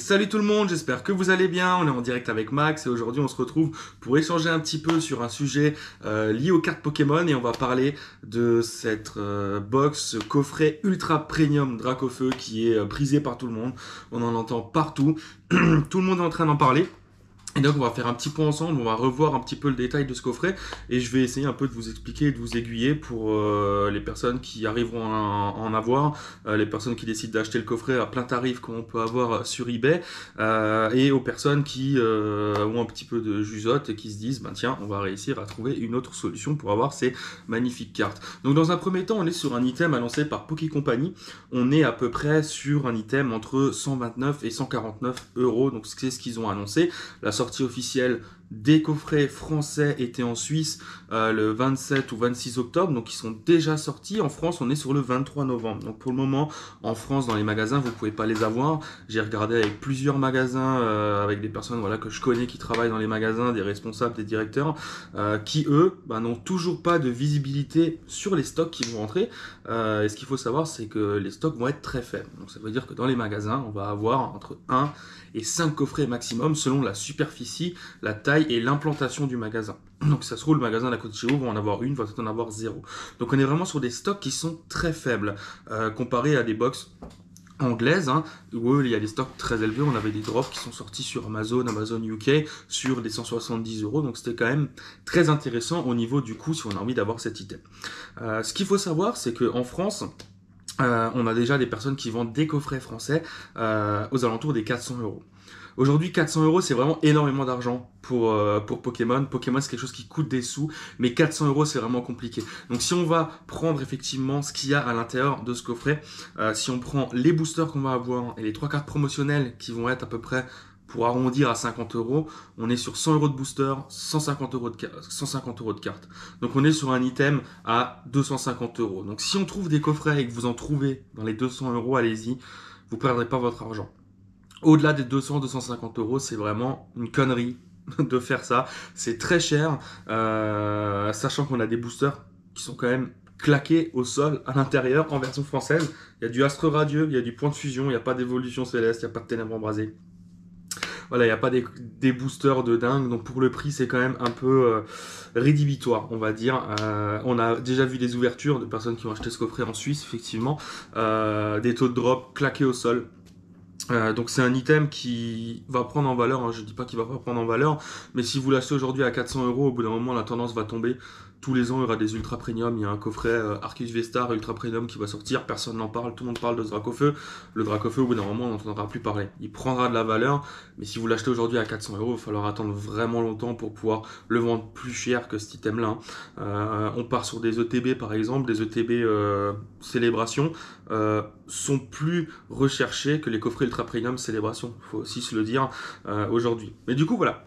Salut tout le monde, j'espère que vous allez bien. On est en direct avec Max et aujourd'hui on se retrouve pour échanger un petit peu sur un sujet lié aux cartes Pokémon et on va parler de cette box, ce coffret ultra premium Dracofeu qui est prisé par tout le monde. On en entend partout, tout le monde est en train d'en parler. Et donc on va faire un petit point ensemble, on va revoir un petit peu le détail de ce coffret et je vais essayer un peu de vous expliquer et de vous aiguiller pour les personnes qui arriveront à en avoir, les personnes qui décident d'acheter le coffret à plein tarif qu'on peut avoir sur eBay et aux personnes qui ont un petit peu de jugeote et qui se disent tiens, on va réussir à trouver une autre solution pour avoir ces magnifiques cartes. Donc dans un premier temps on est sur un item annoncé par Poké Company, on est à peu près sur un item entre 129 et 149 €, donc c'est ce qu'ils ont annoncé. La sortie officielle des coffrets français était en Suisse le 27 ou 26 octobre, donc ils sont déjà sortis. En France, on est sur le 23 novembre. Donc pour le moment, en France, dans les magasins, vous pouvez pas les avoir. J'ai regardé avec plusieurs magasins, avec des personnes que je connais qui travaillent dans les magasins, des responsables, des directeurs, qui eux n'ont toujours pas de visibilité sur les stocks qui vont rentrer. Et ce qu'il faut savoir, c'est que les stocks vont être très faibles. Donc ça veut dire que dans les magasins, on va avoir entre 1 et 5 coffrets maximum selon la superficie, la taille et l'implantation du magasin. Donc ça se trouve, le magasin d'à côté de chez vous va en avoir une, va peut-être en avoir 0. Donc on est vraiment sur des stocks qui sont très faibles comparé à des box anglaises où il y a des stocks très élevés. On avait des drops qui sont sortis sur Amazon UK sur des 170 €, donc c'était quand même très intéressant au niveau du coût si on a envie d'avoir cet item. Ce qu'il faut savoir, c'est qu'en France, on a déjà des personnes qui vendent des coffrets français aux alentours des 400 €. Aujourd'hui, 400 €, c'est vraiment énormément d'argent pour Pokémon. Pokémon, c'est quelque chose qui coûte des sous, mais 400 €, c'est vraiment compliqué. Donc, si on va prendre effectivement ce qu'il y a à l'intérieur de ce coffret, si on prend les boosters qu'on va avoir et les 3 cartes promotionnelles qui vont être à peu près, pour arrondir à 50 €, on est sur 100 € de booster, 150 € de carte. Donc on est sur un item à 250 €. Donc si on trouve des coffrets et que vous en trouvez dans les 200 €, allez-y, vous ne perdrez pas votre argent. Au-delà des 200-250 €, c'est vraiment une connerie de faire ça. C'est très cher, sachant qu'on a des boosters qui sont quand même claqués au sol à l'intérieur en version française. Il y a du astre radieux, il y a du point de fusion, il n'y a pas d'évolution céleste, il n'y a pas de ténèbres embrasées. Voilà, il n'y a pas des boosters de dingue, donc pour le prix, c'est quand même un peu rédhibitoire, on va dire. On a déjà vu des ouvertures de personnes qui ont acheté ce coffret en Suisse, effectivement, des taux de drop claqués au sol. Donc c'est un item qui va prendre en valeur, je dis pas qu'il va pas prendre en valeur, mais si vous l'achetez aujourd'hui à 400 €, au bout d'un moment la tendance va tomber. Tous les ans il y aura des ultra premium, il y a un coffret Arceus V-Star ultra premium qui va sortir, personne n'en parle, tout le monde parle de ce Dracofeu. Le Dracofeu, au bout d'un moment on n'entendra plus parler. Il prendra de la valeur, mais si vous l'achetez aujourd'hui à 400 €, il va falloir attendre vraiment longtemps pour pouvoir le vendre plus cher que cet item là. On part sur des ETB par exemple, des ETB Célébration sont plus recherchés que les coffrets ultra premium Célébration, il faut aussi se le dire aujourd'hui. Mais du coup voilà.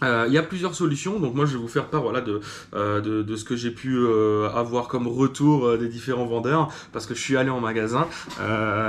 Il y a plusieurs solutions, donc moi je vais vous faire part de ce que j'ai pu avoir comme retour des différents vendeurs, parce que je suis allé en magasin,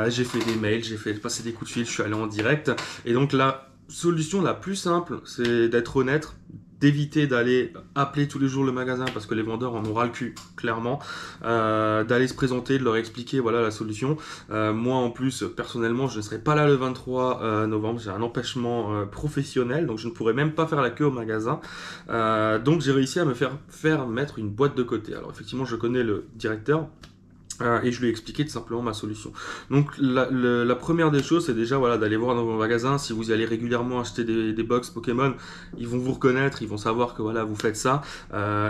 j'ai fait des mails, j'ai fait passer des coups de fil, je suis allé en direct, et donc la solution la plus simple, c'est d'être honnête, d'éviter d'aller appeler tous les jours le magasin parce que les vendeurs en ont ras le cul, clairement, d'aller se présenter, de leur expliquer la solution. Moi en plus, personnellement, je ne serai pas là le 23 novembre, j'ai un empêchement professionnel, donc je ne pourrai même pas faire la queue au magasin. Donc j'ai réussi à me faire mettre une boîte de côté. Alors effectivement, je connais le directeur, et je lui ai expliqué tout simplement ma solution. Donc la première des choses, c'est déjà d'aller voir dans vos magasins. Si vous y allez régulièrement acheter des box Pokémon, ils vont vous reconnaître, ils vont savoir que vous faites ça,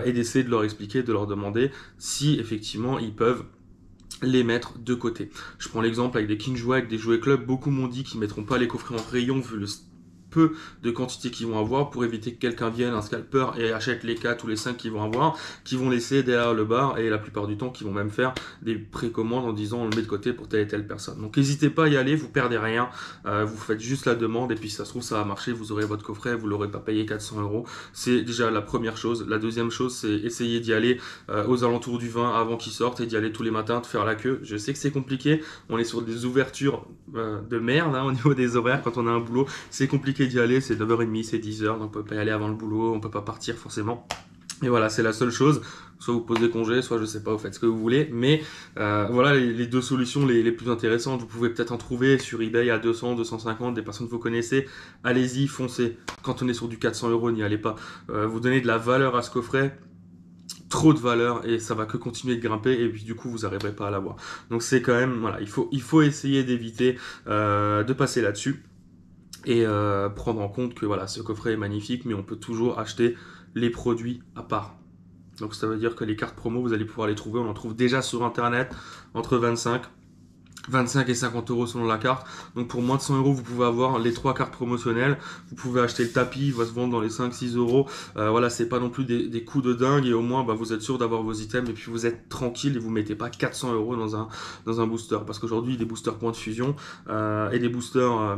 et d'essayer de leur expliquer, de leur demander si effectivement ils peuvent les mettre de côté. Je prends l'exemple avec des King Jouets, avec des jouets club, beaucoup m'ont dit qu'ils ne mettront pas les coffrets en rayon vu le peu de quantité qu'ils vont avoir pour éviter que quelqu'un vienne, un scalper, et achète les 4 ou les 5 qu'ils vont avoir, qui vont laisser derrière le bar, et la plupart du temps qui vont même faire des précommandes en disant on le met de côté pour telle et telle personne. Donc n'hésitez pas à y aller, vous perdez rien, vous faites juste la demande et puis si ça se trouve ça va marcher, vous aurez votre coffret, vous l'aurez pas payé 400 €. C'est déjà la première chose. La deuxième chose, c'est essayer d'y aller aux alentours du 20 avant qu'il sorte et d'y aller tous les matins, de faire la queue. Je sais que c'est compliqué, on est sur des ouvertures de merde au niveau des horaires quand on a un boulot, c'est compliqué d'y aller, c'est 9h30, c'est 10h, donc on peut pas y aller avant le boulot, on peut pas partir forcément. Et voilà, c'est la seule chose. Soit vous posez congé, soit je sais pas, vous faites ce que vous voulez. Mais voilà les deux solutions les plus intéressantes. Vous pouvez peut-être en trouver sur eBay à 200, 250, des personnes que vous connaissez. Allez-y, foncez. Quand on est sur du 400 euros, n'y allez pas. Vous donnez de la valeur à ce coffret. Trop de valeur et ça va que continuer de grimper et puis du coup vous n'arriverez pas à l'avoir. Donc c'est quand même, voilà, il faut essayer d'éviter de passer là-dessus et prendre en compte que voilà, ce coffret est magnifique mais on peut toujours acheter les produits à part. Donc ça veut dire que les cartes promo, vous allez pouvoir les trouver, on en trouve déjà sur internet entre 25 et 50 euros selon la carte. Donc pour moins de 100 euros, vous pouvez avoir les 3 cartes promotionnelles. Vous pouvez acheter le tapis, il va se vendre dans les 5-6 euros. Voilà, c'est pas non plus des coûts de dingue et au moins vous êtes sûr d'avoir vos items et puis vous êtes tranquille et vous mettez pas 400 euros dans un booster. Parce qu'aujourd'hui, des boosters point de fusion et des boosters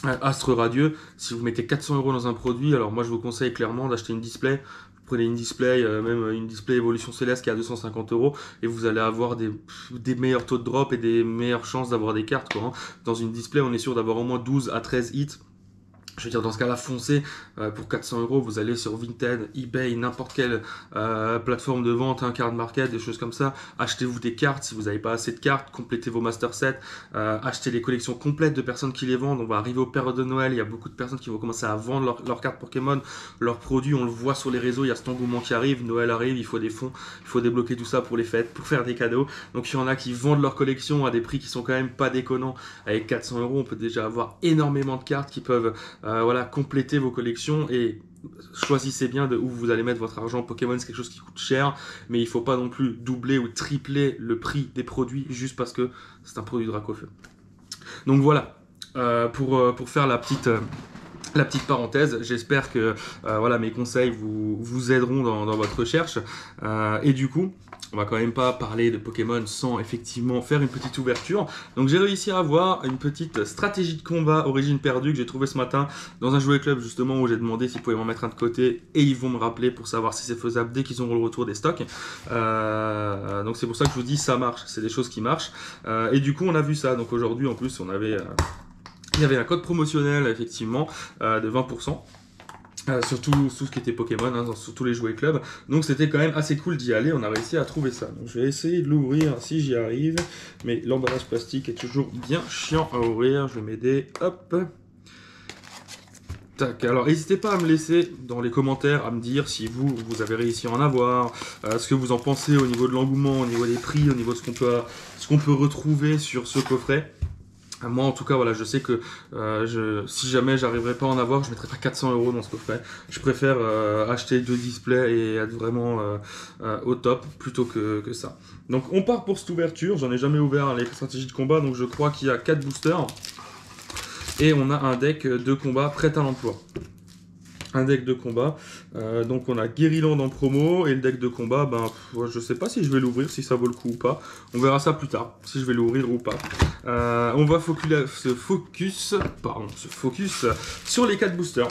Astre Radieux, si vous mettez 400 euros dans un produit, alors moi je vous conseille clairement d'acheter une display. Vous prenez une display, même une display Évolution Céleste qui est à 250 euros et vous allez avoir des meilleurs taux de drop et des meilleures chances d'avoir des cartes, quoi, hein. Dans une display, on est sûr d'avoir au moins 12 à 13 hits. Je veux dire, dans ce cas-là, foncez pour 400 euros. Vous allez sur Vinted, eBay, n'importe quelle plateforme de vente, Card Market, des choses comme ça. Achetez-vous des cartes si vous n'avez pas assez de cartes. Complétez vos master sets. Achetez les collections complètes de personnes qui les vendent. On va arriver aux périodes de Noël. Il y a beaucoup de personnes qui vont commencer à vendre leurs cartes Pokémon, leurs produits. On le voit sur les réseaux. Il y a cet engouement qui arrive. Noël arrive. Il faut des fonds. Il faut débloquer tout ça pour les fêtes, pour faire des cadeaux. Donc il y en a qui vendent leur collection à des prix qui sont quand même pas déconnants. Avec 400 euros, on peut déjà avoir énormément de cartes qui peuvent voilà, complétez vos collections et choisissez bien de où vous allez mettre votre argent. Pokémon, c'est quelque chose qui coûte cher, mais il ne faut pas non plus doubler ou tripler le prix des produits juste parce que c'est un produit Dracofeu. Donc voilà, pour faire la petite parenthèse, j'espère que voilà, mes conseils vous aideront dans votre recherche. Et du coup, on va quand même pas parler de Pokémon sans effectivement faire une petite ouverture. Donc j'ai réussi à avoir une petite stratégie de combat origine perdue que j'ai trouvé ce matin dans un jouet club justement où j'ai demandé s'ils pouvaient m'en mettre un de côté et ils vont me rappeler pour savoir si c'est faisable dès qu'ils auront le retour des stocks. Donc c'est pour ça que je vous dis ça marche, c'est des choses qui marchent. Et du coup on a vu ça. Donc aujourd'hui en plus il y avait un code promotionnel effectivement de 20%. Sur tout ce qui était Pokémon, hein, sur tous les jouets club. Donc c'était quand même assez cool d'y aller, on a réussi à trouver ça. Donc je vais essayer de l'ouvrir si j'y arrive. Mais l'emballage plastique est toujours bien chiant à ouvrir. Je vais m'aider. Hop. Tac. Alors n'hésitez pas à me laisser dans les commentaires, à me dire si vous avez réussi à en avoir, ce que vous en pensez au niveau de l'engouement, au niveau des prix, au niveau de ce qu'on peut retrouver sur ce coffret. Moi en tout cas voilà, je sais que si jamais j'arriverai pas à en avoir, je mettrai pas 400 euros dans ce coffret. Je préfère acheter 2 displays et être vraiment au top plutôt que ça. Donc on part pour cette ouverture, j'en ai jamais ouvert les stratégies de combat, donc je crois qu'il y a 4 boosters. Et on a un deck de combat prêt à l'emploi. Un deck de combat, donc on a Guériland en promo et le deck de combat, je sais pas si je vais l'ouvrir, si ça vaut le coup ou pas, on verra ça plus tard, si je vais l'ouvrir ou pas. On va se focus sur les 4 boosters.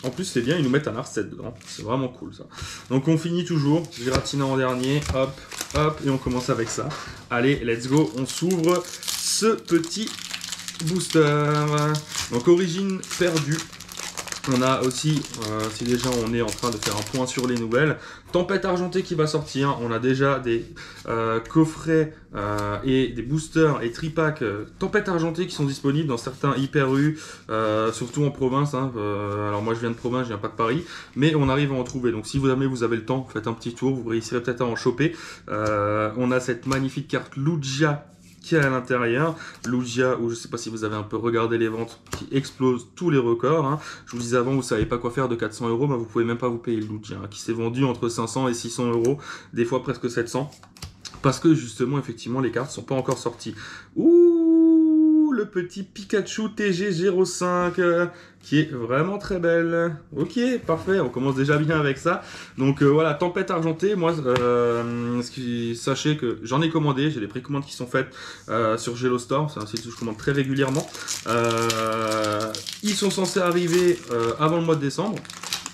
En plus c'est bien, ils nous mettent un Arset dedans, c'est vraiment cool ça. Donc on finit toujours, Giratina en dernier, hop, hop, et on commence avec ça. Allez, let's go, on s'ouvre ce petit booster. Donc origine perdue. On a aussi, si déjà on est en train de faire un point sur les nouvelles, Tempête Argentée qui va sortir. On a déjà des coffrets et des boosters et tripacks Tempête Argentée qui sont disponibles dans certains Hyper U, surtout en province. Hein. Alors moi je viens de province, je viens pas de Paris, mais on arrive à en trouver. Donc si vous avez le temps, faites un petit tour, vous réussirez peut-être à en choper. On a cette magnifique carte Lugia qui est à l'intérieur, Lugia, où je sais pas si vous avez un peu regardé les ventes, qui explose tous les records, hein. Je vous disais avant, vous savez pas quoi faire de 400 euros, vous pouvez même pas vous payer le Lugia, hein, qui s'est vendu entre 500 et 600 euros, des fois presque 700, parce que justement, effectivement, les cartes sont pas encore sorties. Ouh, le petit Pikachu TG05, qui est vraiment très belle. Ok, parfait, on commence déjà bien avec ça. Donc voilà, Tempête Argentée, moi, sachez que j'en ai commandé, j'ai des précommandes qui sont faites sur Gelo Store, c'est un site où je commande très régulièrement. Ils sont censés arriver avant le mois de décembre.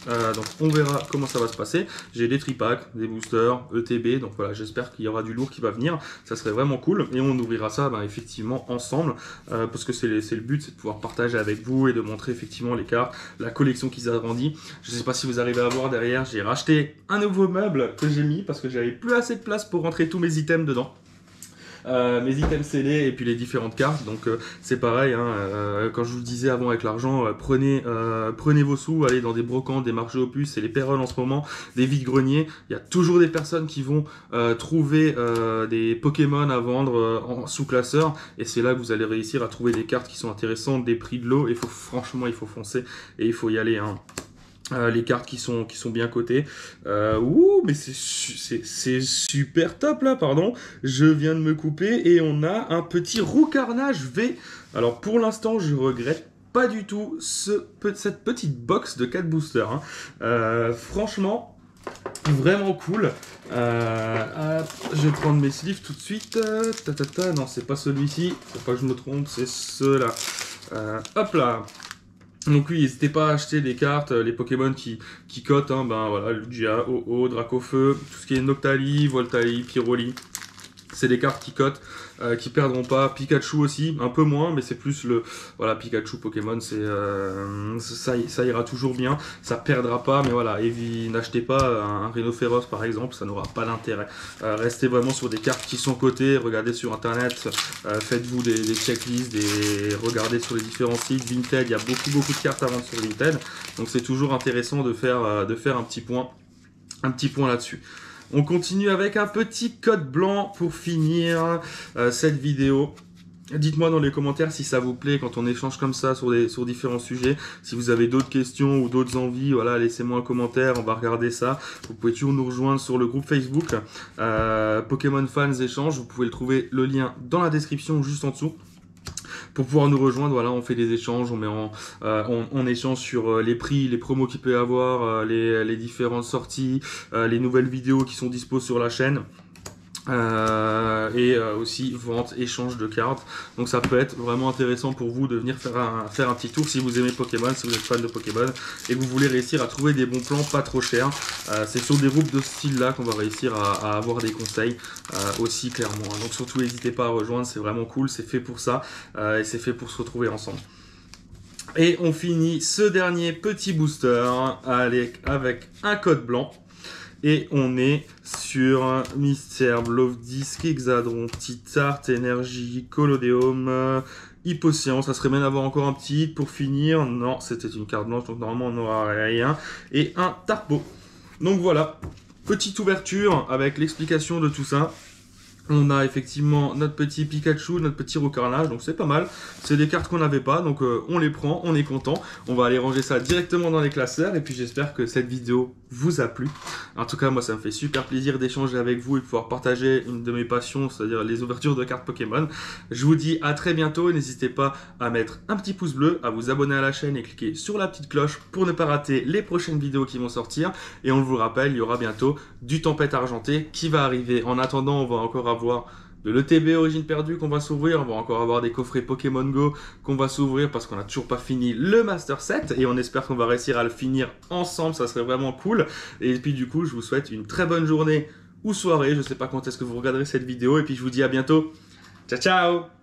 Donc on verra comment ça va se passer. J'ai des tripacks, des boosters, ETB, donc voilà, j'espère qu'il y aura du lourd qui va venir. Ça serait vraiment cool et on ouvrira ça effectivement ensemble parce que c'est le but, c'est de pouvoir partager avec vous et de montrer effectivement les cartes, la collection qui s'agrandit. Je ne sais pas si vous arrivez à voir derrière, j'ai racheté un nouveau meuble que j'ai mis parce que j'avais plus assez de place pour rentrer tous mes items dedans. Mes items scellés et puis les différentes cartes, donc c'est pareil, quand je vous le disais avant avec l'argent, prenez vos sous, allez dans des brocantes, des marchés aux puces, c'est les périodes en ce moment, des vides-greniers, il y a toujours des personnes qui vont trouver des Pokémon à vendre en sous-classeur, et c'est là que vous allez réussir à trouver des cartes qui sont intéressantes, des prix de l'eau, franchement il faut foncer et il faut y aller, les cartes qui sont bien cotées. Mais c'est super top là, pardon. Je viens de me couper et on a un petit Roucarnage V. Alors pour l'instant, je regrette pas du tout cette petite box de 4 boosters. Franchement, vraiment cool. Je vais prendre mes sleeves tout de suite. Non, c'est pas celui-ci. Faut pas que je me trompe, c'est ceux-là. Hop là. Donc oui, n'hésitez pas à acheter des cartes, les Pokémon qui cotent, voilà, Lugia, Ho-Oh, Dracofeu, tout ce qui est Noctali, Voltali, Pyroli. C'est des cartes qui cotent, qui perdront pas. Pikachu aussi, un peu moins, mais c'est plus voilà, Pikachu Pokémon, ça ira toujours bien, ça perdra pas, mais voilà, n'achetez pas un Rhinophéros par exemple, ça n'aura pas d'intérêt. Restez vraiment sur des cartes qui sont cotées, regardez sur internet, faites-vous des checklists, regardez sur les différents sites. Vinted, il y a beaucoup de cartes à vendre sur Vinted, donc c'est toujours intéressant de faire un petit point là-dessus. On continue avec un petit code blanc pour finir cette vidéo. Dites-moi dans les commentaires si ça vous plaît quand on échange comme ça sur différents sujets. Si vous avez d'autres questions ou d'autres envies, voilà, laissez-moi un commentaire, on va regarder ça. Vous pouvez toujours nous rejoindre sur le groupe Facebook Pokémon Fans Échange. Vous pouvez trouver le lien dans la description juste en dessous. Pour pouvoir nous rejoindre, voilà, on fait des échanges, on échange sur les prix, les promos qu'il peut y avoir, les différentes sorties, les nouvelles vidéos qui sont dispo sur la chaîne. Aussi vente, échange de cartes. Donc ça peut être vraiment intéressant pour vous de venir faire un petit tour si vous aimez Pokémon, si vous êtes fan de Pokémon et que vous voulez réussir à trouver des bons plans pas trop chers. C'est sur des groupes de ce style là qu'on va réussir à avoir des conseils aussi clairement. Donc surtout n'hésitez pas à rejoindre, c'est vraiment cool, c'est fait pour ça et c'est fait pour se retrouver ensemble. Et on finit ce dernier petit booster avec un code blanc. Et on est sur Mystère, Love-Disc, Hexadron, Titart, Énergie, Colodéum, Hypocéan. Ça serait bien d'avoir encore un petit hit pour finir. Non, c'était une carte blanche, donc normalement on n'aura rien. Et un Tarpo. Donc voilà, petite ouverture avec l'explication de tout ça. On a effectivement notre petit Pikachu, notre petit Roucarnage, donc c'est pas mal. C'est des cartes qu'on n'avait pas, donc on les prend, on est content. On va aller ranger ça directement dans les classeurs, et puis j'espère que cette vidéo vous a plu. En tout cas, moi ça me fait super plaisir d'échanger avec vous et de pouvoir partager une de mes passions, c'est-à-dire les ouvertures de cartes Pokémon. Je vous dis à très bientôt, n'hésitez pas à mettre un petit pouce bleu, à vous abonner à la chaîne et cliquer sur la petite cloche pour ne pas rater les prochaines vidéos qui vont sortir. Et on vous le rappelle, il y aura bientôt du Tempête Argentée qui va arriver. En attendant, on va encore avoir de l'ETB Origine Perdue qu'on va s'ouvrir, on va encore avoir des coffrets Pokémon Go qu'on va s'ouvrir parce qu'on n'a toujours pas fini le Master Set et on espère qu'on va réussir à le finir ensemble, ça serait vraiment cool. Et puis du coup, je vous souhaite une très bonne journée ou soirée, je sais pas quand est-ce que vous regarderez cette vidéo et puis je vous dis à bientôt. Ciao ciao!